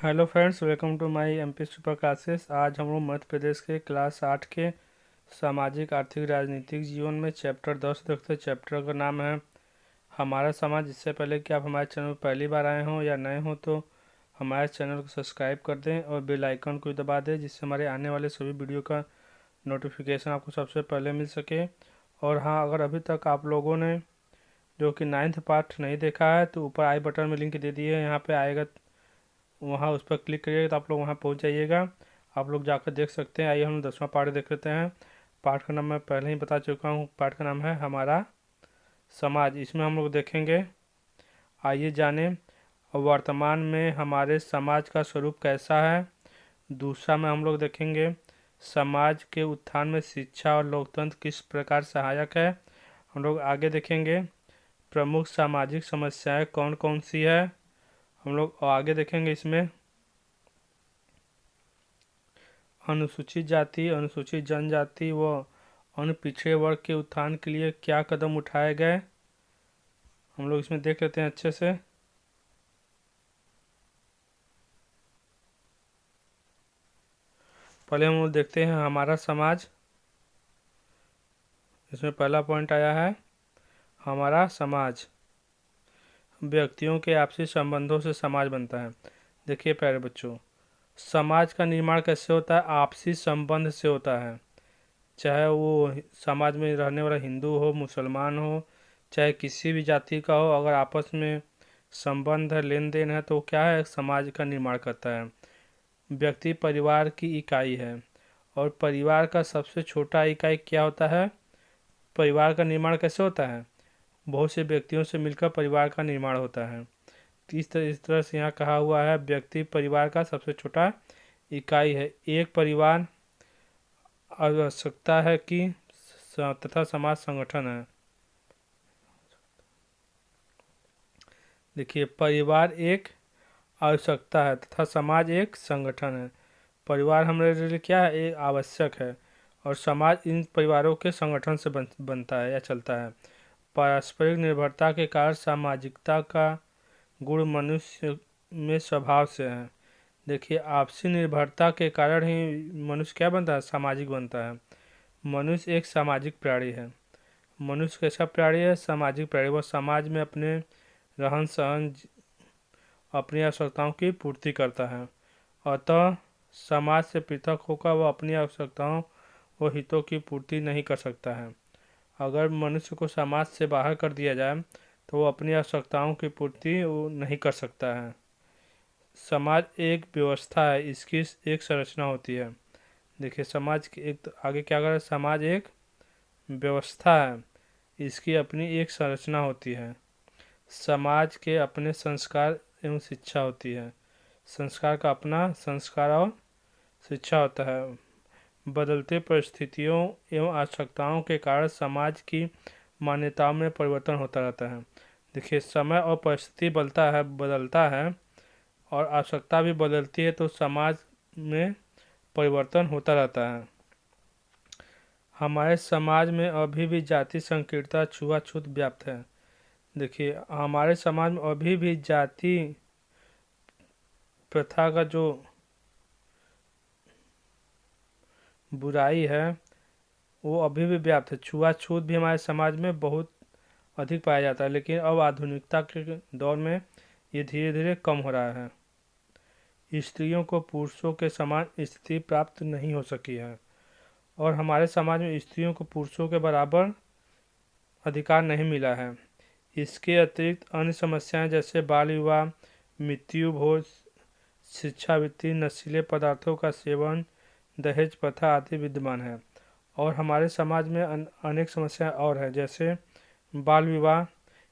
Hello friends, welcome to my MP super classes. आज हम लोग मध्य प्रदेश के क्लास 8 के सामाजिक आर्थिक राजनीतिक जीवन में चैप्टर 10 देखते हैं। चैप्टर का नाम है हमारा समाज। इससे पहले कि आप हमारे चैनल पर पहली बार आए हों या नए हों तो हमारे चैनल को सब्सक्राइब कर दें और बेल आइकन को दबा दें, जिससे हमारे आने वाले सभी वीडियो का नोटिफिकेशन आपको सबसे पहले मिल सके। और हाँ, अगर अभी तक आप लोगों ने जो कि 9th पार्ट नहीं देखा है तो ऊपर आई बटन में लिंक दे दिए है, यहाँ पे आएगा, वहाँ उस पर क्लिक करिएगा तो आप लोग वहाँ पहुँच जाइएगा। आप लोग जाकर देख सकते हैं। आइए हम 10वां पार्ट देख लेते हैं। पार्ट का नाम मैं पहले ही बता चुका हूँ। पार्ट का नाम है हमारा समाज। इसमें हम लोग देखेंगे, आइए जाने वर्तमान में हमारे समाज का स्वरूप कैसा है। दूसरा में हम लोग देखेंगे समाज के उत्थान में शिक्षा और लोकतंत्र किस प्रकार सहायक है। हम लोग आगे देखेंगे प्रमुख सामाजिक समस्याएं कौन कौन सी है। हम लोग आगे देखेंगे इसमें अनुसूचित जाति, अनुसूचित जनजाति व अन्य पिछड़े वर्ग के उत्थान के लिए क्या कदम उठाए गए, हम लोग इसमें देख लेते हैं अच्छे से। पहले हम लोग देखते हैं हमारा समाज। इसमें पहला पॉइंट आया है हमारा समाज। व्यक्तियों के आपसी संबंधों से समाज बनता है। देखिए प्यारे बच्चों, समाज का निर्माण कैसे होता है? आपसी संबंध से होता है। चाहे वो समाज में रहने वाला हिंदू हो, मुसलमान हो, चाहे किसी भी जाति का हो, अगर आपस में संबंध है, लेन देन है, तो क्या है, समाज का निर्माण करता है। व्यक्ति परिवार की इकाई है और परिवार का सबसे छोटा इकाई क्या होता है? परिवार का निर्माण कैसे होता है? बहुत से व्यक्तियों से मिलकर परिवार का निर्माण होता है। इस तरह से यहाँ कहा हुआ है व्यक्ति परिवार का सबसे छोटा इकाई है। एक परिवार आवश्यकता है कि तथा समाज संगठन है। देखिए, परिवार एक आवश्यकता है तथा समाज एक संगठन है। परिवार हमारे लिए क्या है? एक आवश्यक है और समाज इन परिवारों के संगठन से बनता है या चलता है। पारस्परिक निर्भरता के कारण सामाजिकता का गुण मनुष्य में स्वभाव से है। देखिए, आपसी निर्भरता के कारण ही मनुष्य क्या बनता है? सामाजिक बनता है। मनुष्य एक सामाजिक प्राणी है। मनुष्य कैसा प्राणी है? सामाजिक प्राणी। वह समाज में अपने रहन सहन, अपनी आवश्यकताओं की पूर्ति करता है। अतः समाज से पृथक होकर वह अपनी आवश्यकताओं व हितों की पूर्ति नहीं कर सकता है। अगर मनुष्य को समाज से बाहर कर दिया जाए तो वो अपनी आवश्यकताओं की पूर्ति वो नहीं कर सकता है। समाज एक व्यवस्था है, इसकी एक संरचना होती है। देखिए, समाज की एक आगे क्या कर रहा है? समाज एक व्यवस्था है, इसकी अपनी एक संरचना होती है। समाज के अपने संस्कार एवं शिक्षा होती है। संस्कार का अपना संस्कार और शिक्षा होता है। बदलते परिस्थितियों एवं आवश्यकताओं के कारण समाज की मान्यताओं में परिवर्तन होता रहता है। देखिए, समय और परिस्थिति बदलता है और आवश्यकता भी बदलती है, तो समाज में परिवर्तन होता रहता है। हमारे समाज में अभी भी जाति संकीर्णता, छुआछूत व्याप्त है। देखिए, हमारे समाज में अभी भी जाति प्रथा का जो बुराई है वो अभी भी व्याप्त है। छुआछूत भी हमारे समाज में बहुत अधिक पाया जाता है, लेकिन अब आधुनिकता के दौर में ये धीरे धीरे कम हो रहा है। स्त्रियों को पुरुषों के समान स्थिति प्राप्त नहीं हो सकी है और हमारे समाज में स्त्रियों को पुरुषों के बराबर अधिकार नहीं मिला है। इसके अतिरिक्त अन्य समस्याएं जैसे बाल विवाह, मृत्यु भोज, शिक्षावृत्ति, नशीले पदार्थों का सेवन, दहेज प्रथा आदि विद्यमान है। और हमारे समाज में अनेक समस्याएं और है, जैसे बाल विवाह।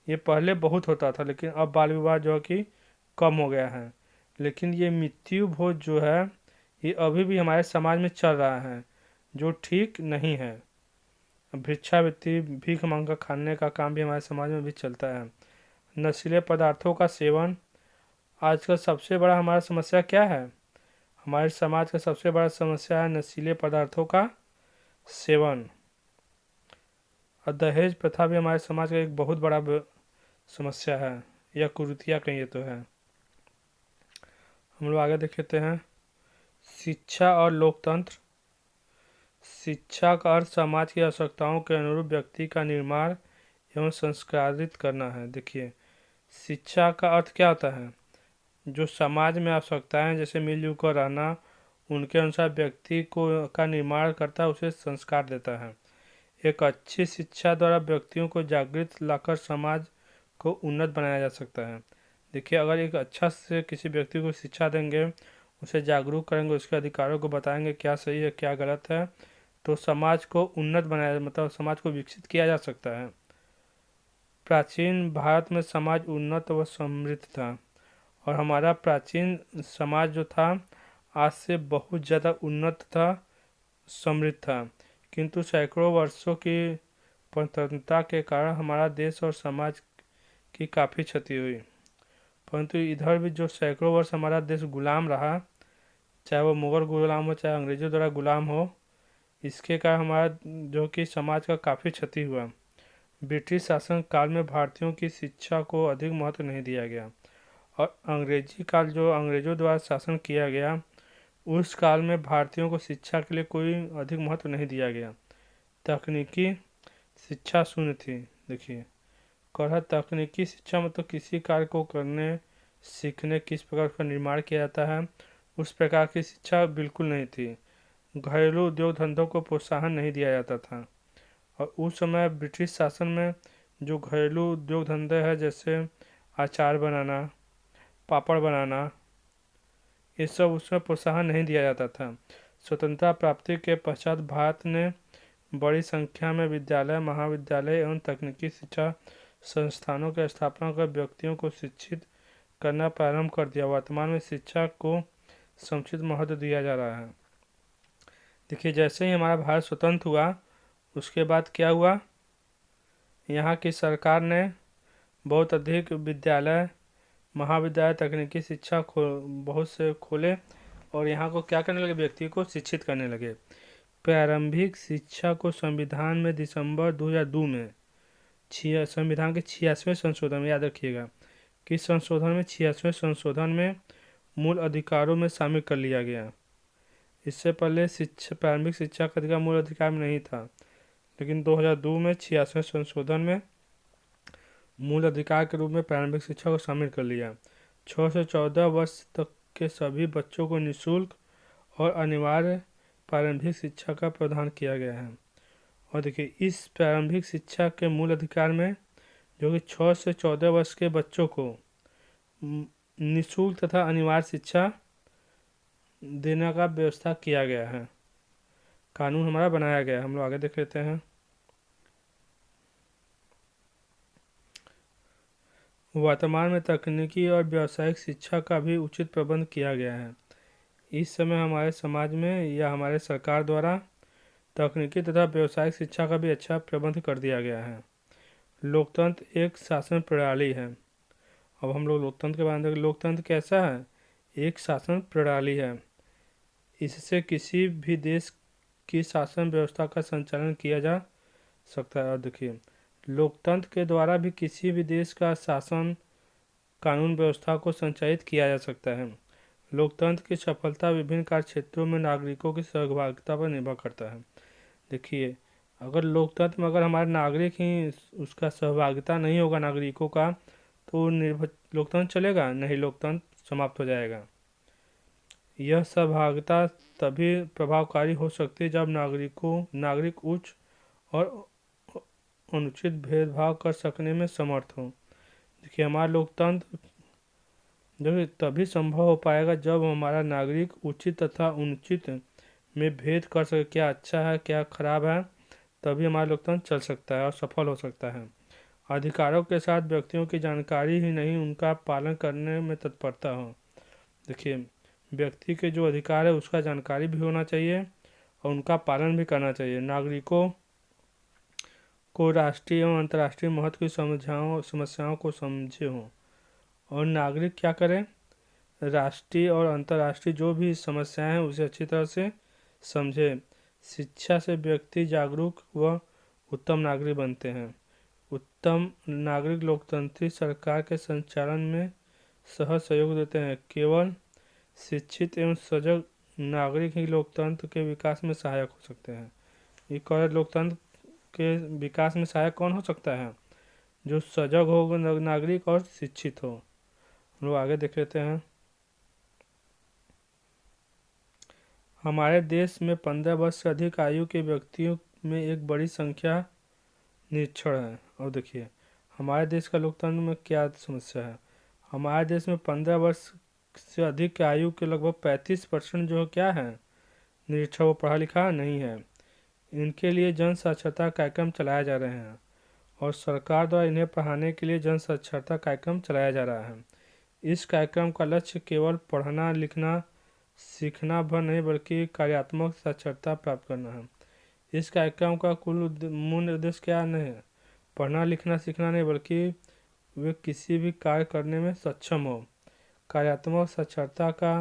ये पहले बहुत होता था, लेकिन अब बाल विवाह जो है कि कम हो गया है। लेकिन ये मृत्यु भोज जो है ये अभी भी हमारे समाज में चल रहा है, जो ठीक नहीं है। भिक्षावृत्ति, भीख मांग खाने का काम भी हमारे समाज में भी चलता है। नशीले पदार्थों का सेवन आजकल सबसे बड़ा हमारा समस्या क्या है? हमारे समाज का सबसे बड़ा समस्या है नशीले पदार्थों का सेवन। और दहेज प्रथा भी हमारे समाज का एक बहुत बड़ा समस्या है, या कुरीतियाँ कहिए तो है। हम लोग आगे देख लेते हैं। शिक्षा और लोकतंत्र। शिक्षा का अर्थ समाज की आवश्यकताओं के अनुरूप व्यक्ति का निर्माण एवं संस्कारित करना है। देखिए, शिक्षा का अर्थ क्या होता है? जो समाज में आवश्यकताएं जैसे मिलजुल कर रहना, उनके अनुसार व्यक्ति को का निर्माण करता है, उसे संस्कार देता है। एक अच्छी शिक्षा द्वारा व्यक्तियों को जागृत लाकर समाज को उन्नत बनाया जा सकता है। देखिए, अगर एक अच्छा से किसी व्यक्ति को शिक्षा देंगे, उसे जागरूक करेंगे, उसके अधिकारों को बताएंगे क्या सही है क्या गलत है, तो समाज को उन्नत बनाया मतलब समाज को विकसित किया जा सकता है। प्राचीन भारत में समाज उन्नत व समृद्ध था, और हमारा प्राचीन समाज जो था आज से बहुत ज़्यादा उन्नत था, समृद्ध था। किंतु सैकड़ों वर्षों की स्वतंत्रता के कारण हमारा देश और समाज की काफ़ी क्षति हुई। परंतु इधर भी जो सैकड़ों वर्ष हमारा देश गुलाम रहा, चाहे वो मुग़ल गुलाम हो चाहे अंग्रेज़ों द्वारा गुलाम हो, इसके कारण हमारा जो कि समाज का काफ़ी क्षति हुआ। ब्रिटिश शासन काल में भारतीयों की शिक्षा को अधिक महत्व नहीं दिया गया, और अंग्रेजी काल जो अंग्रेज़ों द्वारा शासन किया गया, उस काल में भारतीयों को शिक्षा के लिए कोई अधिक महत्व नहीं दिया गया। तकनीकी शिक्षा शून्य थी। देखिए, कहा तकनीकी शिक्षा मतलब किसी कार्य को करने सीखने किस प्रकार का निर्माण किया जाता है, उस प्रकार की शिक्षा बिल्कुल नहीं थी। घरेलू उद्योग धंधों को प्रोत्साहन नहीं दिया जाता था, और उस समय ब्रिटिश शासन में जो घरेलू उद्योग धंधे हैं जैसे अचार बनाना, पापड़ बनाना, ये सब उसमें प्रोत्साहन नहीं दिया जाता था। स्वतंत्रता प्राप्ति के पश्चात भारत ने बड़ी संख्या में विद्यालय, महाविद्यालय एवं तकनीकी शिक्षा संस्थानों की स्थापना कर व्यक्तियों को शिक्षित करना प्रारंभ कर दिया। वर्तमान में शिक्षा को समुचित महत्व दिया जा रहा है। देखिए, जैसे ही हमारा भारत स्वतंत्र हुआ, उसके बाद क्या हुआ, यहाँ की सरकार ने बहुत अधिक विद्यालय, महाविद्यालय, तकनीकी शिक्षा बहुत से खोले, और यहाँ को क्या करने लगे, व्यक्ति को शिक्षित करने लगे। प्रारंभिक शिक्षा को संविधान में दिसंबर 2002 में संविधान के 86वें संशोधन में, याद रखिएगा कि संशोधन में 86वें संशोधन में मूल अधिकारों में शामिल कर लिया गया। इससे पहले प्रारंभिक शिक्षा का अधिकार मूल अधिकार में नहीं था, लेकिन 2002 में 86वें संशोधन में मूल अधिकार के रूप में प्रारंभिक शिक्षा को शामिल कर लिया। 6 से 14 वर्ष तक के सभी बच्चों को निःशुल्क और अनिवार्य प्रारंभिक शिक्षा का प्रावधान किया गया है। और देखिए, इस प्रारंभिक शिक्षा के मूल अधिकार में जो कि 6 से 14 वर्ष के बच्चों को निःशुल्क तथा अनिवार्य शिक्षा देने का व्यवस्था किया गया है, कानून हमारा बनाया गया है। हम लोग आगे देख लेते हैं। वर्तमान में तकनीकी और व्यावसायिक शिक्षा का भी उचित प्रबंध किया गया है। इस समय हमारे समाज में या हमारे सरकार द्वारा तकनीकी तथा व्यावसायिक शिक्षा का भी अच्छा प्रबंध कर दिया गया है। लोकतंत्र एक शासन प्रणाली है। अब हम लोग लोकतंत्र के बारे में देखें। लोकतंत्र कैसा है? एक शासन प्रणाली है। इससे किसी भी देश की शासन व्यवस्था का संचालन किया जा सकता है। और देखिए, लोकतंत्र के द्वारा भी किसी भी देश का शासन, कानून व्यवस्था को संचालित किया जा सकता है। लोकतंत्र की सफलता विभिन्न कार्य क्षेत्रों में नागरिकों की सहभागिता पर निर्भर करता है। देखिए, अगर लोकतंत्र में अगर हमारे नागरिक ही उसका सहभागिता नहीं होगा नागरिकों का, तो लोकतंत्र चलेगा नहीं, लोकतंत्र समाप्त हो जाएगा। यह सहभागिता तभी प्रभावकारी हो सकती है जब नागरिक उच्च और अनुचित भेदभाव कर सकने में समर्थ हो। देखिए, हमारा लोकतंत्र जो तभी संभव हो पाएगा जब हमारा नागरिक उचित तथा अनुचित में भेद कर सके, क्या अच्छा है क्या खराब है, तभी हमारा लोकतंत्र चल सकता है और सफल हो सकता है। अधिकारों के साथ व्यक्तियों की जानकारी ही नहीं, उनका पालन करने में तत्परता हो। देखिए, व्यक्ति के जो अधिकार है उसका जानकारी भी होना चाहिए और उनका पालन भी करना चाहिए। नागरिकों को राष्ट्रीय एवं अंतर्राष्ट्रीय महत्व की समस्याओं को समझे हों, और नागरिक क्या करें, राष्ट्रीय और अंतर्राष्ट्रीय जो भी समस्याएं हैं उसे अच्छी तरह से समझे। शिक्षा से व्यक्ति जागरूक व उत्तम नागरिक बनते हैं। उत्तम नागरिक लोकतांत्रिक सरकार के संचालन में सहज सहयोग देते हैं। केवल शिक्षित एवं सजग नागरिक ही लोकतंत्र के विकास में सहायक हो सकते हैं। एक और लोकतंत्र के विकास में सहायक कौन हो सकता है? जो सजग हो नागरिक और शिक्षित हो। हम लोग आगे देख लेते हैं। हमारे देश में 15 वर्ष से अधिक आयु के व्यक्तियों में एक बड़ी संख्या निरक्षर है। और देखिए हमारे देश का लोकतंत्र में क्या समस्या है। हमारे देश में 15 वर्ष से अधिक की आयु के लगभग 35% जो क्या है निरक्षर, वो पढ़ा लिखा नहीं है। इनके लिए जन साक्षरता कार्यक्रम चलाए जा रहे हैं और सरकार द्वारा इन्हें पढ़ाने के लिए जन साक्षरता कार्यक्रम चलाया जा रहा है। इस कार्यक्रम का लक्ष्य केवल पढ़ना लिखना सीखना भर नहीं बल्कि कार्यात्मक साक्षरता प्राप्त करना है। इस कार्यक्रम का मूल उद्देश्य क्या नहीं है? पढ़ना लिखना सीखना नहीं बल्कि वे किसी भी कार्य करने में सक्षम हो। कार्यात्मक साक्षरता का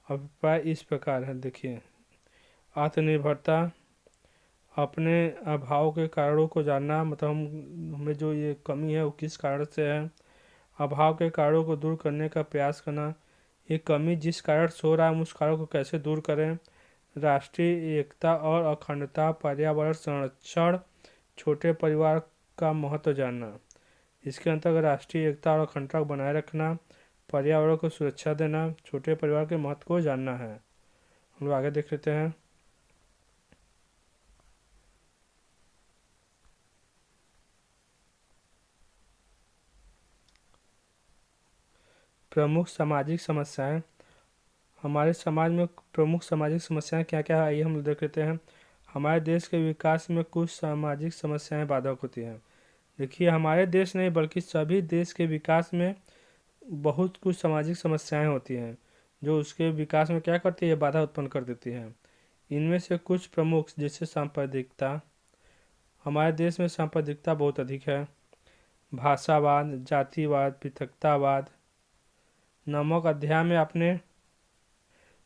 अभिप्राय इस प्रकार है। देखिए आत्मनिर्भरता, अपने अभाव के कारणों को जानना, मतलब हमें जो ये कमी है वो किस कारण से है। अभाव के कारणों को दूर करने का प्रयास करना, ये कमी जिस कारण से हो रहा है हम उस कारण को कैसे दूर करें। राष्ट्रीय एकता और अखंडता, पर्यावरण संरक्षण, छोटे परिवार का महत्व जानना। इसके अंतर्गत राष्ट्रीय एकता और अखंडता को बनाए रखना, पर्यावरण को सुरक्षा देना, छोटे परिवार के महत्व को जानना है। हम लोग आगे देख लेते हैं। प्रमुख सामाजिक समस्याएं। हमारे समाज में प्रमुख सामाजिक समस्याएं क्या क्या है आइए हम देख लेते हैं। हमारे देश के विकास में कुछ सामाजिक समस्याएं बाधक होती हैं। देखिए हमारे देश नहीं बल्कि सभी देश के विकास में बहुत कुछ सामाजिक समस्याएं होती हैं जो उसके विकास में क्या करती है, बाधा उत्पन्न कर देती हैं। इनमें से कुछ प्रमुख जैसे सांप्रदायिकता। हमारे देश में सांप्रदायिकता बहुत अधिक है। भाषावाद, जातिवाद, पृथकतावाद। नमक अध्याय में आपने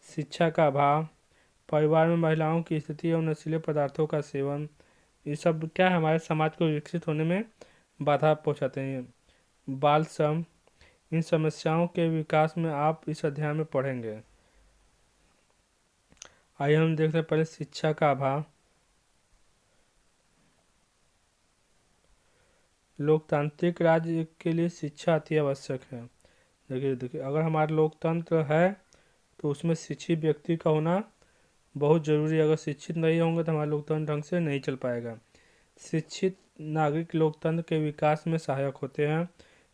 शिक्षा का अभाव, परिवार में महिलाओं की स्थिति और नशीले पदार्थों का सेवन, ये सब क्या है हमारे समाज को विकसित होने में बाधा पहुंचाते हैं। बाल श्रम, इन समस्याओं के विकास में आप इस अध्याय में पढ़ेंगे। आइए हम देखते हैं पहले शिक्षा का अभाव। लोकतांत्रिक राज्य के लिए शिक्षा अति आवश्यक है। देखिए अगर हमारा लोकतंत्र है तो उसमें शिक्षित व्यक्ति का होना बहुत ज़रूरी है। अगर शिक्षित नहीं होंगे तो हमारा लोकतंत्र ढंग से नहीं चल पाएगा। शिक्षित नागरिक लोकतंत्र के विकास में सहायक होते हैं।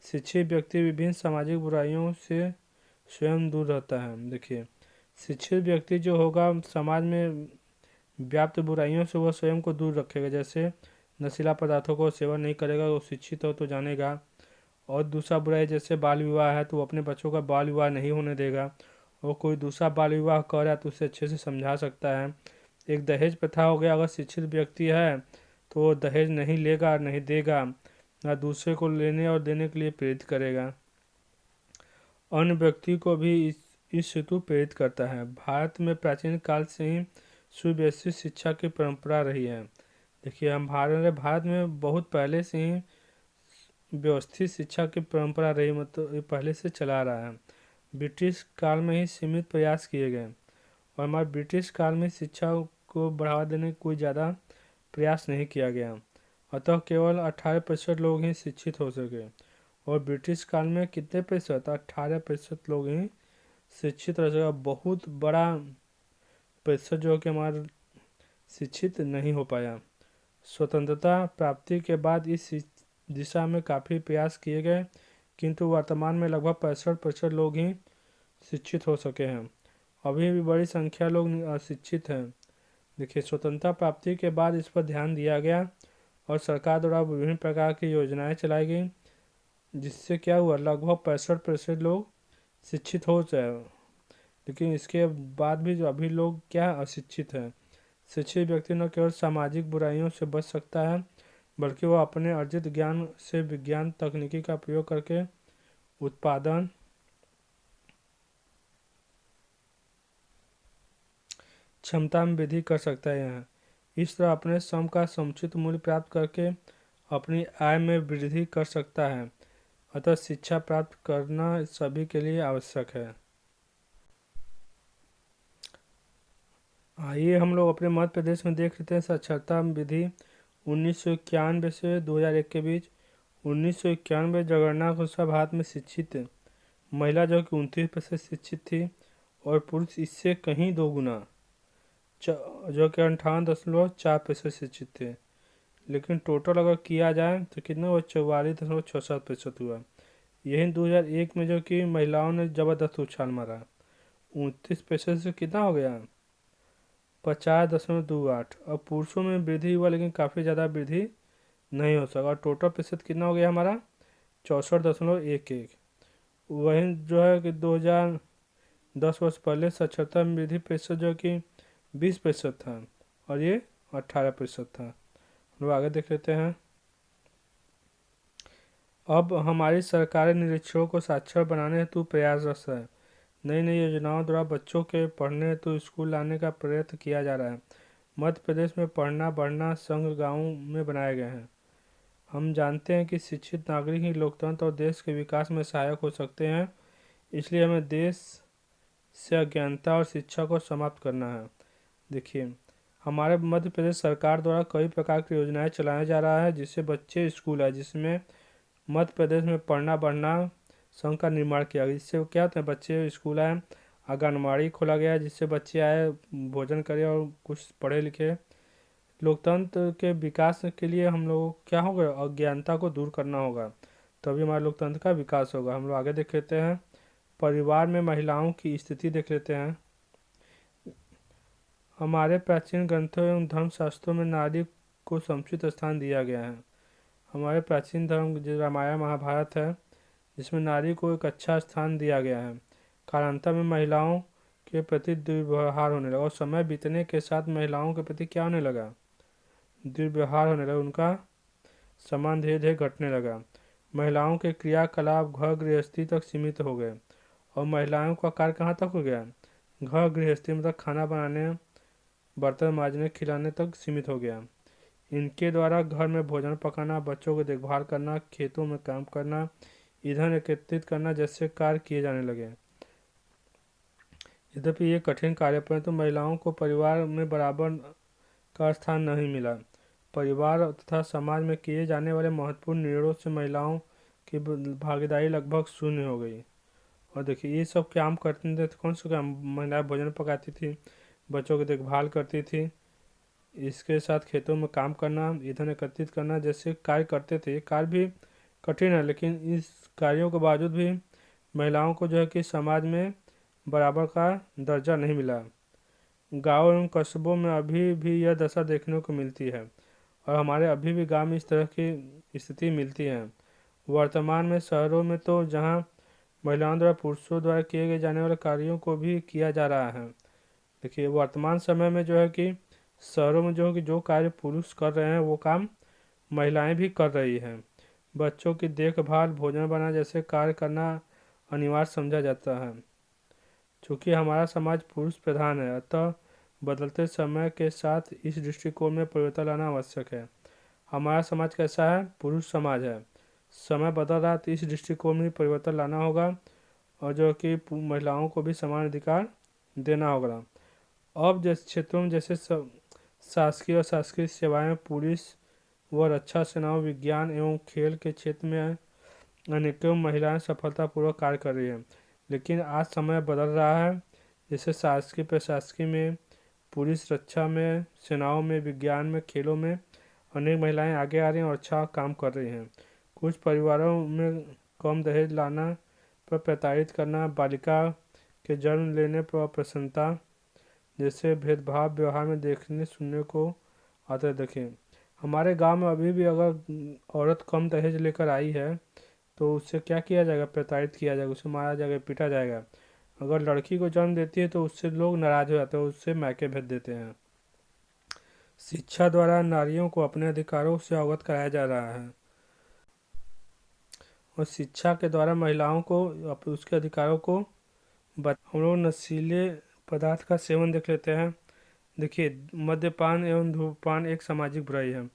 शिक्षित व्यक्ति विभिन्न सामाजिक बुराइयों से स्वयं दूर रहता है। देखिए शिक्षित व्यक्ति जो होगा समाज में व्याप्त बुराइयों से वह स्वयं को दूर रखेगा। जैसे नशीला पदार्थों को सेवन नहीं करेगा, वो शिक्षित हो तो जानेगा। और दूसरा बुराई जैसे बाल विवाह है तो वो अपने बच्चों का बाल विवाह नहीं होने देगा। और कोई दूसरा बाल विवाह कर रहा है तो उसे अच्छे से समझा सकता है। एक दहेज प्रथा हो गया, अगर शिक्षित व्यक्ति है तो वो दहेज नहीं लेगा नहीं देगा, ना दूसरे को लेने और देने के लिए प्रेरित करेगा। अन्य व्यक्ति को भी इस हेतु प्रेरित करता है। भारत में प्राचीन काल से ही सुव्यवस्थित शिक्षा की परंपरा रही है। देखिए हम भारत में बहुत पहले से ही व्यवस्थित शिक्षा की परंपरा रही, मतलब ये पहले से चला रहा है। ब्रिटिश काल में ही सीमित प्रयास किए गए और हमारे ब्रिटिश काल में शिक्षा को बढ़ावा देने का कोई ज़्यादा प्रयास नहीं किया गया। अतः केवल 18% लोग ही शिक्षित हो सके। और ब्रिटिश काल में कितने प्रतिशत? 18% लोग ही शिक्षित रह सके। बहुत बड़ा प्रतिशत जो कि हमारा शिक्षित नहीं हो पाया। स्वतंत्रता प्राप्ति के बाद इस दिशा में काफ़ी प्रयास किए गए किंतु वर्तमान में लगभग 65% लोग ही शिक्षित हो सके हैं। अभी भी बड़ी संख्या लोग अशिक्षित हैं। देखिए स्वतंत्रता प्राप्ति के बाद इस पर ध्यान दिया गया और सरकार द्वारा विभिन्न प्रकार की योजनाएं चलाई गई जिससे क्या हुआ, लगभग 65% लोग शिक्षित हो जाए। लेकिन इसके बाद भी जो अभी लोग क्या अशिक्षित हैं। शिक्षित व्यक्ति न केवल सामाजिक बुराइयों से बच सकता है बल्कि वह अपने अर्जित ज्ञान से विज्ञान तकनीकी का प्रयोग करके उत्पादन, क्षमता में वृद्धि कर सकता है। यहाँ इस तरह अपने श्रम का समुचित मूल्य प्राप्त करके अपनी आय में वृद्धि कर सकता है। अतः शिक्षा प्राप्त करना सभी के लिए आवश्यक है। आइए हम लोग अपने मध्य प्रदेश में देख लेते हैं साक्षरता विधि 1991 से 2001 के बीच। 1991 जनगणना के अनुसार भारत में शिक्षित महिला जो कि 29% शिक्षित थी और पुरुष इससे कहीं दो गुना जो कि 58.4% शिक्षित थे। लेकिन टोटल अगर किया जाए तो कितना हुआ, 44.67% हुआ। यही 2001 में जो कि महिलाओं ने ज़बरदस्त उछाल मारा, 29% से कितना हो गया, 50.28। अब पुरुषों में वृद्धि हुआ लेकिन काफ़ी ज़्यादा वृद्धि नहीं हो सका और टोटल प्रतिशत कितना हो गया हमारा, 64.11। वहीं जो है कि 2010 वर्ष पहले साक्षरता वृद्धि प्रतिशत जो कि 20% था और ये 18% था। हम लोग आगे देख लेते हैं। अब हमारी सरकारी निरीक्षकों को साक्षर बनाने हेतु प्रयासरत है। नई नई योजनाओं द्वारा बच्चों के पढ़ने हेतु स्कूल लाने का प्रयत्न किया जा रहा है। मध्य प्रदेश में पढ़ना बढ़ना संघ गाँव में बनाए गए हैं। हम जानते हैं कि शिक्षित नागरिक ही लोकतंत्र और देश के विकास में सहायक हो सकते हैं, इसलिए हमें देश से अज्ञानता और शिक्षा को समाप्त करना है। देखिए, हमारे मध्य प्रदेश सरकार द्वारा कई प्रकार की योजनाएं चलाया जा रहा है जिससे बच्चे स्कूल है, जिसमें मध्य प्रदेश में पढ़ना बढ़ना संघ का निर्माण किया गया। जिससे क्या होता है, बच्चे स्कूल आए, आंगनबाड़ी खोला गया जिससे बच्चे आए, भोजन करें और कुछ पढ़े लिखे। लोकतंत्र के विकास के लिए हम लोगों को क्या होगा, अज्ञानता को दूर करना होगा, तभी हमारे लोकतंत्र का विकास होगा। हम लोग आगे देख लेते हैं, परिवार में महिलाओं की स्थिति देख लेते हैं। हमारे प्राचीन ग्रंथों एवं धर्मशास्त्रों में नारी को समुचित स्थान दिया गया है। हमारे प्राचीन धर्म जो रामायण महाभारत है, जिसमें नारी को एक अच्छा स्थान दिया गया है। कालांतर में महिलाओं के प्रति दुर्व्यवहार होने लगा और समय बीतने के साथ महिलाओं के प्रति क्या होने लगा, दुर्व्यवहार होने लगा, उनका सम्मान धीरे धीरे घटने लगा। महिलाओं के क्रियाकलाप घर गृहस्थी तक सीमित हो गए और महिलाओं का कार्य कहाँ तक हो गया, घर गृहस्थी मतलब खाना बनाने, बर्तन मांजने, खिलाने तक सीमित हो गया। इनके द्वारा घर में भोजन पकाना, बच्चों की देखभाल करना, खेतों में काम करना, ईंधन एकत्रित करना जैसे कार्य किए जाने लगे। यद्यपि ये कठिन कार्य परंतु महिलाओं को परिवार में बराबर का स्थान नहीं मिला। परिवार तथा समाज में किए जाने वाले महत्वपूर्ण निर्णयों से महिलाओं की भागीदारी लगभग शून्य हो गई। और देखिए, ये सब काम करते थे, कौन सा काम, महिलाएं भोजन पकाती थी, बच्चों की देखभाल करती थी, इसके साथ खेतों में काम करना, ईंधन एकत्रित करना जैसे कार्य करते थे। कार्य भी कठिन है लेकिन इस कार्यों के बावजूद भी महिलाओं को जो है कि समाज में बराबर का दर्जा नहीं मिला। गाँव एवं कस्बों में अभी भी यह दशा देखने को मिलती है और हमारे अभी भी गांव में इस तरह की स्थिति मिलती है। वर्तमान में शहरों में तो जहां महिलाओं द्वारा पुरुषों द्वारा किए गए जाने वाले कार्यों को भी किया जा रहा है। देखिए, वर्तमान समय में जो है कि शहरों में जो है कि जो कार्य पुरुष कर रहे हैं वो काम महिलाएं भी कर रही हैं। बच्चों की देखभाल, भोजन बनाना जैसे कार्य करना अनिवार्य समझा जाता है। चूँकि हमारा समाज पुरुष प्रधान है, अतः बदलते समय के साथ इस दृष्टिकोण में परिवर्तन लाना आवश्यक है। हमारा समाज कैसा है, पुरुष समाज है। समय बदल रहा है तो इस दृष्टिकोण में परिवर्तन लाना होगा और जो कि महिलाओं को भी समान अधिकार देना होगा। अब जैसे क्षेत्रों में जैसे शासकीय और शासकीय सेवाएं, पुलिस व रक्षा सेनाओं, विज्ञान एवं खेल के क्षेत्र में अनेकों महिलाएं सफलतापूर्वक कार्य कर रही हैं। लेकिन आज समय बदल रहा है, जैसे शासकीय प्रशासकीय में, पुलिस, रक्षा में, सेनाओं में, विज्ञान में, खेलों में अनेक महिलाएं आगे आ रही हैं और अच्छा काम कर रही हैं। कुछ परिवारों में कम दहेज लाना पर प्रताड़ित करना, बालिका के जन्म लेने पर प्रसन्नता जैसे भेदभाव व्यवहार में देखने सुनने को आता है। देखें, हमारे गांव में अभी भी अगर औरत कम दहेज लेकर आई है तो उससे क्या किया जाएगा, प्रताड़ित किया जाएगा, उसे मारा जाएगा, पीटा जाएगा। अगर लड़की को जन्म देती है तो उससे लोग नाराज हो जाते हैं, उससे मायके भेज देते हैं। शिक्षा द्वारा नारियों को अपने अधिकारों से अवगत कराया जा रहा है और शिक्षा के द्वारा महिलाओं को उसके अधिकारों को हम लोग नशीले पदार्थ का सेवन देख लेते हैं। देखिए, मद्यपान एवं धूम्रपान एक सामाजिक बुराई है।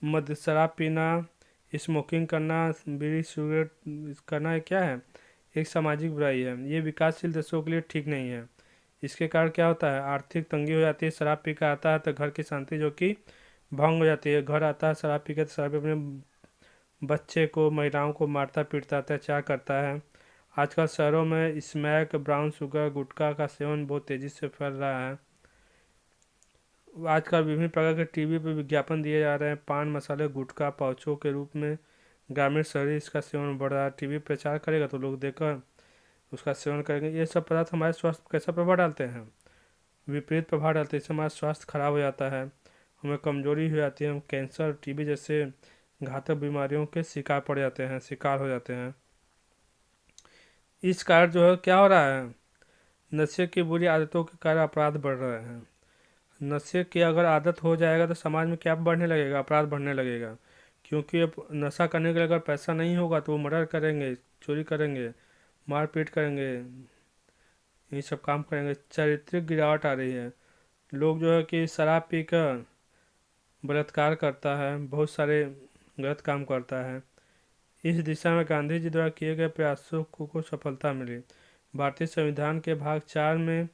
मद्य शराब पीना, स्मोकिंग करना, बीड़ी सिगरेट करना क्या है, एक सामाजिक बुराई है। ये विकासशील देशों के लिए ठीक नहीं है। इसके कारण क्या होता है, आर्थिक तंगी हो जाती है। शराब पी कर आता है तो घर की शांति जो कि भंग हो जाती है। घर आता है शराब पी के तो शराब अपने बच्चे को, महिलाओं को मारता पीटता, अत्याचार करता है। आजकल शहरों में स्मैक, ब्राउन शुगर, गुटखा का सेवन बहुत तेज़ी से फैल रहा है। आजकल विभिन्न प्रकार के टीवी पर विज्ञापन दिए जा रहे हैं। पान मसाले, गुटखा पाउचों के रूप में ग्रामीण शहरी इसका सेवन बढ़ रहा है। टीवी प्रचार करेगा तो लोग देखकर उसका सेवन करेंगे। ये सब पदार्थ हमारे स्वास्थ्य पर कैसा प्रभाव डालते हैं, विपरीत प्रभाव डालते हैं। इससे हमारा स्वास्थ्य खराब हो जाता है, हमें कमजोरी हो जाती है, हम कैंसर, टीबी जैसे घातक बीमारियों के शिकार हो जाते हैं। इस कारण जो है क्या हो रहा है, नशे की बुरी आदतों के कारण अपराध बढ़ रहे हैं। नशे की अगर आदत हो जाएगा तो समाज में क्या बढ़ने लगेगा, अपराध बढ़ने लगेगा। क्योंकि अब नशा करने के लिए अगर पैसा नहीं होगा तो वो मर्डर करेंगे, चोरी करेंगे, मारपीट करेंगे, ये सब काम करेंगे। चारित्रिक गिरावट आ रही है। लोग जो है कि शराब पीकर बलात्कार करता है, बहुत सारे गलत काम करता है। इस दिशा में गांधी जी द्वारा किए गए प्रयासों को सफलता मिली। भारतीय संविधान के भाग 4 में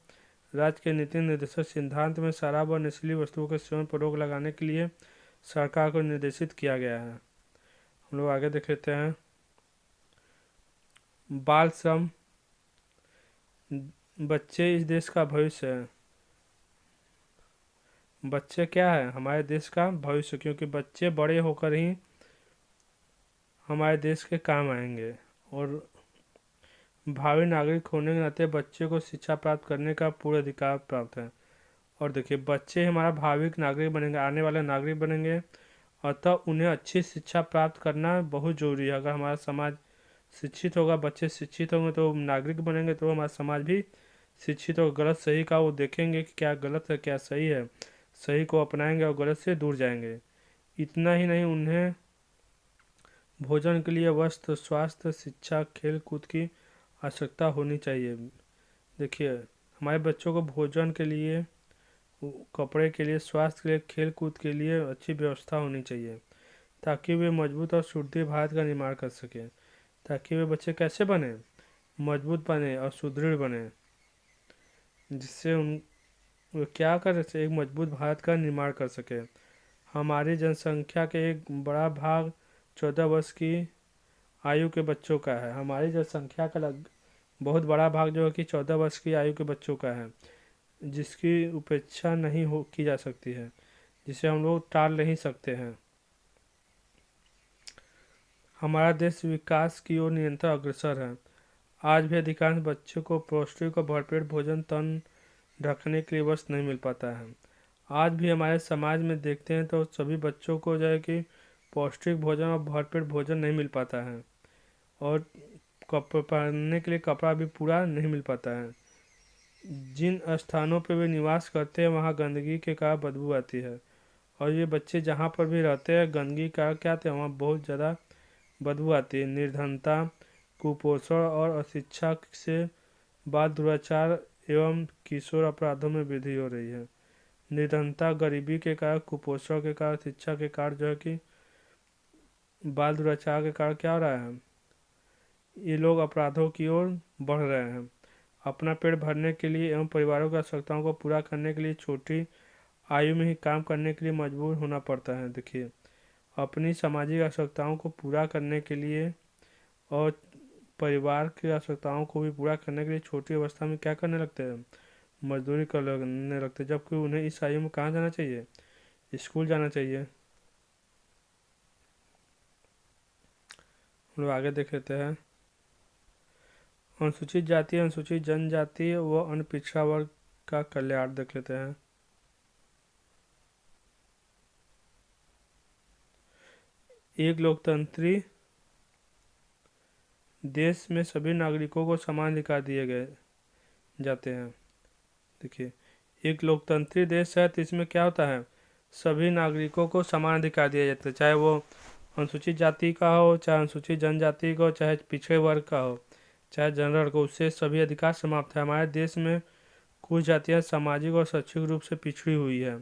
राज्य के नीति निर्देशक सिद्धांत में शराब और नशीली वस्तुओं के सेवन पर रोक लगाने के लिए सरकार को निर्देशित किया गया है। हम लोग आगे देख लेते हैं। बाल श्रम, बच्चे इस देश का भविष्य है। बच्चे क्या है, हमारे देश का भविष्य, क्योंकि बच्चे बड़े होकर ही हमारे देश के काम आएंगे। और भावी नागरिक होने के नाते बच्चे को शिक्षा प्राप्त करने का पूरा अधिकार प्राप्त है। और देखिए, बच्चे हमारा भावी नागरिक बनेंगे, आने वाले नागरिक बनेंगे, अतः उन्हें अच्छी शिक्षा प्राप्त करना बहुत ज़रूरी है। अगर हमारा समाज शिक्षित होगा, बच्चे शिक्षित होंगे तो नागरिक बनेंगे, तो हमारा समाज भी शिक्षित होगा। गलत सही का वो देखेंगे कि क्या गलत है क्या सही है, सही को अपनाएंगे और गलत से दूर जाएंगे। इतना ही नहीं, उन्हें भोजन के लिए वस्त्र, स्वास्थ्य, शिक्षा, खेल कूद की आवश्यकता होनी चाहिए। देखिए, हमारे बच्चों को भोजन के लिए, कपड़े के लिए, स्वास्थ्य के लिए, खेल कूद के लिए अच्छी व्यवस्था होनी चाहिए, ताकि वे मजबूत और सुदृढ़ भारत का निर्माण कर सकें। ताकि वे बच्चे कैसे बने, मजबूत बने और सुदृढ़ बने, जिससे वे क्या कर सके, एक मजबूत भारत का निर्माण कर सके। हमारी जनसंख्या के एक बड़ा भाग 14 वर्ष की आयु के बच्चों का है। हमारी जनसंख्या का बहुत बड़ा भाग जो है कि 14 वर्ष की आयु के बच्चों का है, जिसकी उपेक्षा नहीं हो की जा सकती है, जिसे हम लोग टाल नहीं सकते हैं। हमारा देश विकास की ओर निरंतर अग्रसर है। आज भी अधिकांश बच्चों को पौष्टिक और भरपेट भोजन तन ढकने के लिए वस्त्र नहीं मिल पाता है। आज भी हमारे समाज में देखते हैं तो सभी बच्चों को जो है कि पौष्टिक भोजन और भरपेट भोजन नहीं मिल पाता है, और पहनने के लिए कपड़ा भी पूरा नहीं मिल पाता है। जिन स्थानों पर वे निवास करते हैं वहाँ गंदगी के कारण बदबू आती है, और ये बच्चे जहाँ पर भी रहते हैं गंदगी का क्या आते हैं, वहाँ बहुत ज़्यादा बदबू आती है। निर्धनता, कुपोषण और अशिक्षा से बाल दुराचार एवं किशोर अपराधों में वृद्धि हो रही है। निर्धनता, गरीबी के कारण, कुपोषण के कारण, शिक्षा के कारण जो है कि बाल दुराचार के कारण क्या हो रहा है, ये लोग अपराधों की ओर बढ़ रहे हैं। अपना पेट भरने के लिए एवं परिवारों की आवश्यकताओं को पूरा करने के लिए छोटी आयु में ही काम करने के लिए मजबूर होना पड़ता है। देखिए, अपनी सामाजिक आवश्यकताओं को पूरा करने के लिए और परिवार की आवश्यकताओं को भी पूरा करने के लिए छोटी अवस्था में क्या करने लगते हैं, मजदूरी करने लगते हैं। जबकि उन्हें इस आयु में कहाँ जाना चाहिए, स्कूल जाना चाहिए। हम लोग आगे देख लेते हैं। अनुसूचित जाति, अनुसूचित जनजाति व अन्य पिछड़ा वर्ग का कल्याण देख लेते हैं। एक लोकतंत्री देश में सभी नागरिकों को समान अधिकार दिए गए जाते हैं। देखिए, एक लोकतंत्री देश है तो इसमें क्या होता है, सभी नागरिकों को समान अधिकार दिए जाते हैं, चाहे वो अनुसूचित जाति का हो, चाहे अनुसूचित जनजाति का हो, चाहे पिछड़े वर्ग का हो, चाहे जनरल को, उससे सभी अधिकार समाप्त है। हमारे देश में कुछ जातियाँ सामाजिक और शैक्षिक रूप से पिछड़ी हुई है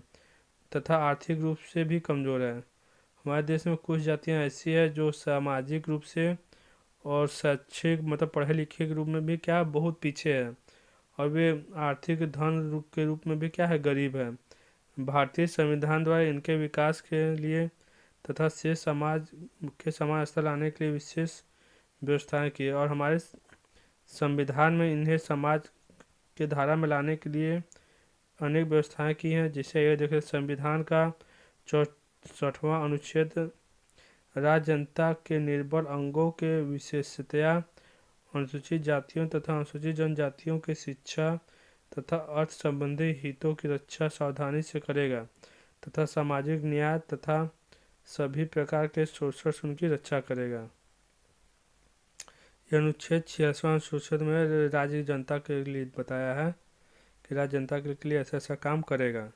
तथा आर्थिक रूप से भी कमज़ोर है। हमारे देश में कुछ जातियाँ ऐसी है जो सामाजिक रूप से और शैक्षिक मतलब पढ़े लिखे के रूप में भी क्या बहुत पीछे है, और वे आर्थिक धन के रूप में भी क्या है, गरीब है। भारतीय संविधान द्वारा इनके विकास के लिए तथा शेष समाज के समान स्तर लाने के लिए विशेष व्यवस्थाएं की और हमारे संविधान में इन्हें समाज के धारा में लाने के लिए अनेक व्यवस्थाएं की हैं। जिसे ये देखें, संविधान का 64वां अनुच्छेद राज्य जनता के निर्बल अंगों के विशेषतया अनुसूचित जातियों तथा अनुसूचित जनजातियों की शिक्षा तथा अर्थ संबंधी हितों की रक्षा सावधानी से करेगा तथा सामाजिक न्याय तथा सभी प्रकार के शोषण से उनकी रक्षा करेगा। यह अनुच्छेद 46वां अनुच्छेद में राज्य जनता के लिए बताया है कि राज्य जनता के लिए ऐसा ऐसा काम करेगा।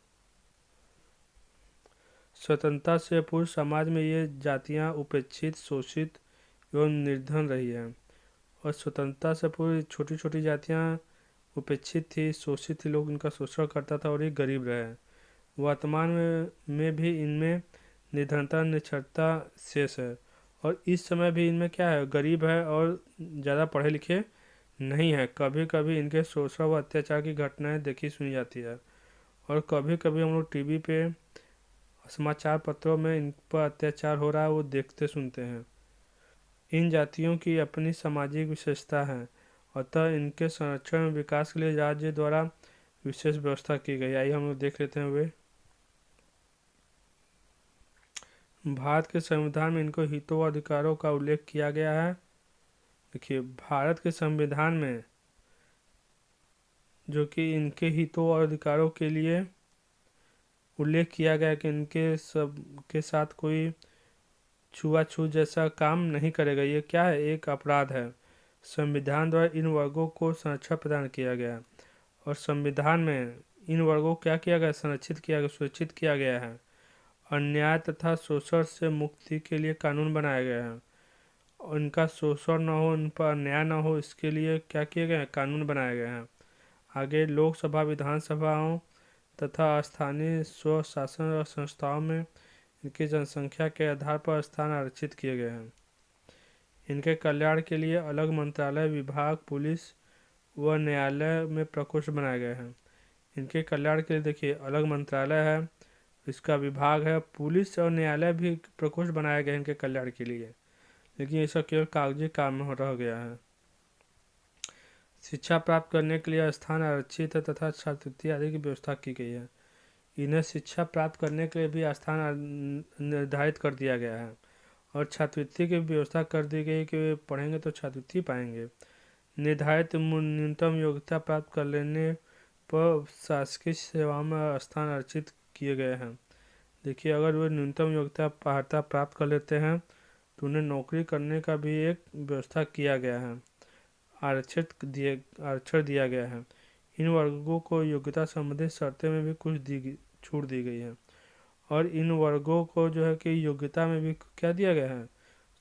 स्वतंत्रता से पूर्व समाज में ये जातियां उपेक्षित, शोषित एवं निर्धन रही हैं और स्वतंत्रता से पूर्व छोटी छोटी जातियां उपेक्षित थी, शोषित थी, लोग इनका शोषण करता था और ये गरीब रहे। वर्तमान में भी इनमें निर्धनता, निरक्षरता शेष है और इस समय भी इनमें क्या है, गरीब है और ज़्यादा पढ़े लिखे नहीं है। कभी कभी इनके शोषण व अत्याचार की घटनाएं देखी सुनी जाती है और कभी कभी हम लोग टीवी पे समाचार पत्रों में इन पर अत्याचार हो रहा है वो देखते सुनते हैं। इन जातियों की अपनी सामाजिक विशेषता है, अतः इनके संरक्षण और विकास के लिए राज्य द्वारा विशेष व्यवस्था की गई। आइए हम लोग देख लेते हैं वे। भारत के संविधान में इनको हितों और अधिकारों का उल्लेख किया गया है। देखिए, भारत के संविधान में जो कि इनके हितों और अधिकारों के लिए उल्लेख किया गया कि इनके सब के साथ कोई छुआछूत जैसा काम नहीं करेगा। ये क्या है, एक अपराध है। संविधान द्वारा इन वर्गों को संरक्षण प्रदान किया गया और संविधान में इन वर्गों को क्या किया गया, संरक्षित किया गया, सुरक्षित किया गया है। अन्याय तथा शोषण से मुक्ति के लिए कानून बनाया गया है और इनका शोषण न हो, इन पर अन्याय न हो, इसके लिए क्या किए गए हैं, कानून बनाए गए हैं। आगे लोकसभा, विधानसभाओं तथा स्थानीय स्व शासन संस्थाओं में इनकी जनसंख्या के आधार पर स्थान आरक्षित किए गए हैं। इनके कल्याण के लिए अलग मंत्रालय, विभाग, पुलिस व न्यायालय में प्रकोष्ठ बनाए गए हैं। इनके कल्याण के लिए देखिए अलग मंत्रालय है, इसका विभाग है, पुलिस और न्यायालय भी प्रकोष्ठ बनाए गए हैं इनके कल्याण के लिए, लेकिन ये सब केवल कागजी काम में रह गया है। शिक्षा प्राप्त करने के लिए स्थान आरक्षित है तथा छात्रवृत्ति आदि की व्यवस्था की गई है। इन्हें शिक्षा प्राप्त करने के लिए भी स्थान निर्धारित कर दिया गया है और छात्रवृत्ति की व्यवस्था कर दी गई कि वे पढ़ेंगे तो छात्रवृत्ति पाएंगे। निर्धारित न्यूनतम योग्यता प्राप्त कर लेने पर शासकीय सेवाओं में स्थान आरक्षित किए गए हैं। देखिए, अगर वे न्यूनतम योग्यता प्राप्त कर लेते हैं तो उन्हें नौकरी करने का भी एक व्यवस्था किया गया है, आरक्षण दिया गया है। इन वर्गों को योग्यता संबंधित शर्तें में भी कुछ छूट दी गई है और इन वर्गों को जो है कि योग्यता में भी क्या दिया गया है,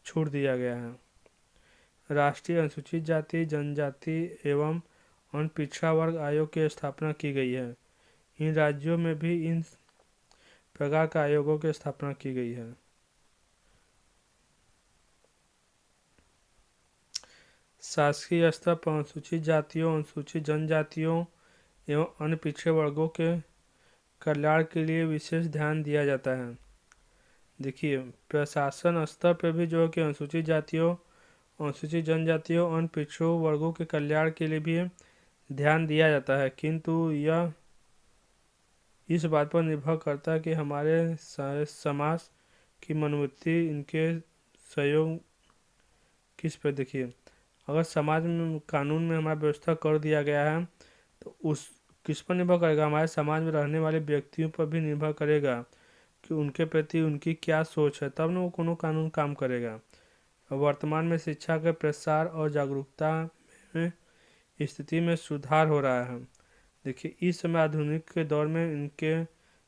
छूट दिया गया है। राष्ट्रीय अनुसूचित जाति, जनजाति एवं अन्य पिछड़ा वर्ग आयोग की स्थापना की गई है। इन राज्यों में भी इन प्रकार के आयोगों की स्थापना की गई है। शासकीय स्तर पर अनुसूचित जातियों, अनुसूचित जनजातियों एवं अन्य पिछड़े वर्गों के कल्याण के लिए विशेष ध्यान दिया जाता है। देखिए, प्रशासन स्तर पर भी जो है कि अनुसूचित जातियों, अनुसूचित जनजातियों, अन्य पिछड़े वर्गों के कल्याण के लिए भी ध्यान दिया जाता है, किंतु यह इस बात पर निर्भर करता है कि हमारे समाज की मनोवृत्ति, इनके सहयोग किस पर। देखिए, अगर समाज में कानून में हमारा व्यवस्था कर दिया गया है तो उस किस पर निर्भर करेगा, हमारे समाज में रहने वाले व्यक्तियों पर भी निर्भर करेगा कि उनके प्रति उनकी क्या सोच है, तब ना वो कोनो कानून काम करेगा। वर्तमान में शिक्षा के प्रसार और जागरूकता में स्थिति में सुधार हो रहा है। देखिए, इस समय आधुनिक के दौर में इनके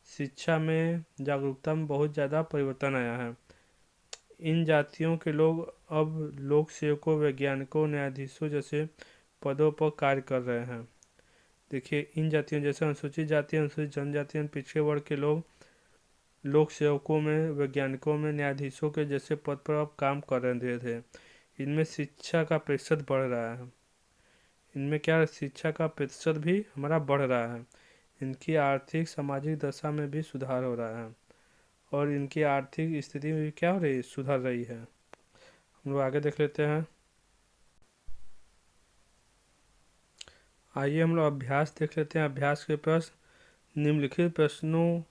शिक्षा में, जागरूकता में बहुत ज़्यादा परिवर्तन आया है। इन जातियों के लोग अब लोक सेवकों, वैज्ञानिकों, न्यायाधीशों जैसे पदों पर कार्य कर रहे हैं। देखिए, इन जातियों जैसे अनुसूचित जाति, अनुसूचित जनजाति, पिछड़े वर्ग के लोग लोक सेवकों में, वैज्ञानिकों में, न्यायाधीशों के जैसे पद पर अब काम कर रहे थे। इनमें शिक्षा का प्रतिशत बढ़ रहा है। इनमें क्या शिक्षा का प्रतिशत भी हमारा बढ़ रहा है, इनकी आर्थिक सामाजिक दशा में भी सुधार हो रहा है और इनकी आर्थिक स्थिति में भी क्या हो रही है, सुधर रही है। हम लोग आगे देख लेते हैं। आइए हम लोग अभ्यास देख लेते हैं। अभ्यास के प्रश्न, निम्नलिखित प्रश्नों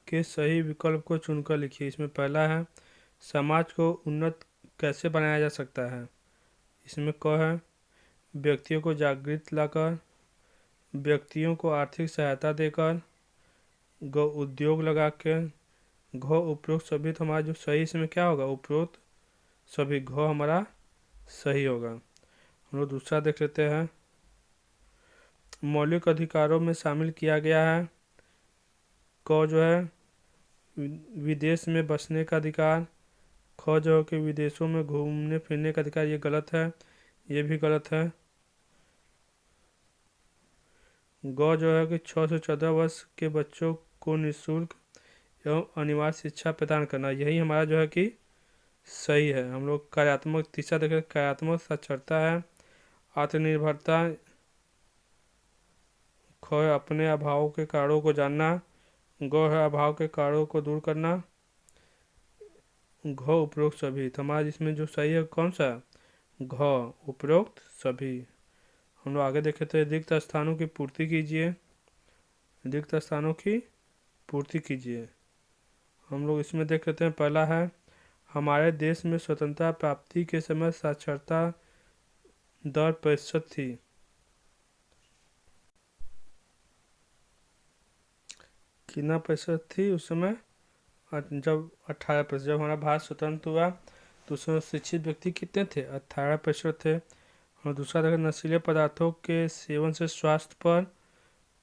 के सही विकल्प को चुनकर लिखिए। इसमें पहला है, समाज को उन्नत कैसे बनाया जा सकता है। इसमें क है, व्यक्तियों को जागृत लाकर, व्यक्तियों को आर्थिक सहायता देकर, ग उद्योग लगा के, घ उपरोक्त सभी। तो हमारा जो सही इसमें क्या होगा, उपरोक्त सभी, घ हमारा सही होगा। हम लोग दूसरा देख लेते हैं। मौलिक अधिकारों में शामिल किया गया है, क जो है विदेश में बसने का अधिकार, ख जो है कि विदेशों में घूमने फिरने का अधिकार। ये गलत है, ये भी गलत है। ग जो है कि 6 से 14 वर्ष के बच्चों को निःशुल्क एवं अनिवार्य शिक्षा प्रदान करना, यही हमारा जो है कि सही है। हम लोग कार्यात्मक, तीसरा देखें, कार्यात्मक साक्षरता है, आत्मनिर्भरता, ख अपने अभाव के कारणों को जानना, ग है अभाव के कारणों को दूर करना, घ उपरोक्त सभी। तो हमारा इसमें जो सही है कौन सा, घ उपरोक्त सभी। हम लोग आगे देखे तो रिक्त स्थानों की पूर्ति कीजिए, रिक्त स्थानों की पूर्ति कीजिए। हम लोग इसमें देख लेते हैं। पहला है, हमारे देश में स्वतंत्रता प्राप्ति के समय साक्षरता दर प्रतिशत थी। कितना प्रतिशत थी उस समय, जब 18%। जब हमारा भारत स्वतंत्र हुआ तो उस समय शिक्षित व्यक्ति कितने थे, 18% थे। और दूसरा देखो, नशीले पदार्थों के सेवन से स्वास्थ्य पर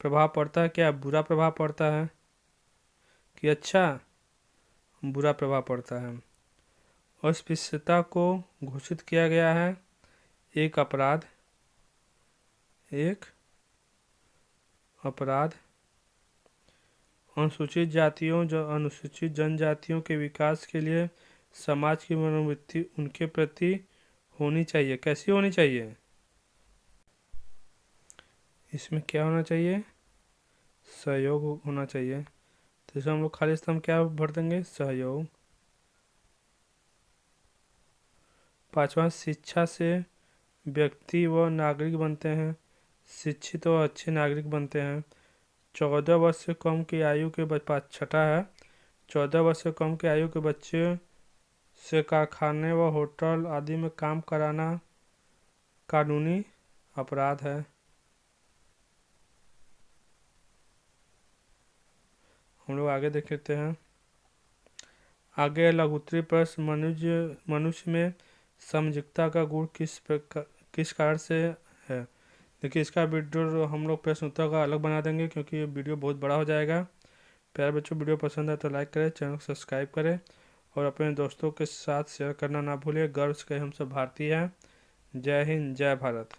प्रभाव पड़ता है, क्या बुरा प्रभाव पड़ता है कि अच्छा, बुरा प्रभाव पड़ता है। अस्पृश्यता को घोषित किया गया है एक अपराध, एक अपराध। अनुसूचित जातियों, जो अनुसूचित जनजातियों के विकास के लिए समाज की मनोवृत्ति उनके प्रति होनी चाहिए। कैसी होनी चाहिए, इसमें क्या होना चाहिए, सहयोग होना चाहिए। तो इसमें हम लोग खाली स्तंभ क्या भर देंगे, सहयोग। पांचवा, शिक्षा से व्यक्ति व नागरिक बनते हैं, शिक्षित व अच्छे नागरिक बनते हैं। 14 वर्ष से कम की आयु के छठा है, 14 वर्ष से कम की आयु के बच्चे से कारखाने व होटल आदि में काम कराना कानूनी अपराध है। हम लोग आगे देख लेते हैं। आगे लघुत्तरीय प्रश्न, मनुष्य में सामाजिकता का गुण किस कारण से है। देखिए, इसका वीडियो हम लोग प्रश्न उत्तर का अलग बना देंगे क्योंकि ये वीडियो बहुत बड़ा हो जाएगा। प्यारे बच्चों, वीडियो पसंद है तो लाइक करें, चैनल को सब्सक्राइब करें और अपने दोस्तों के साथ शेयर करना ना भूलिए। गर्व से हम सब भारतीय हैं। जय हिंद, जय भारत।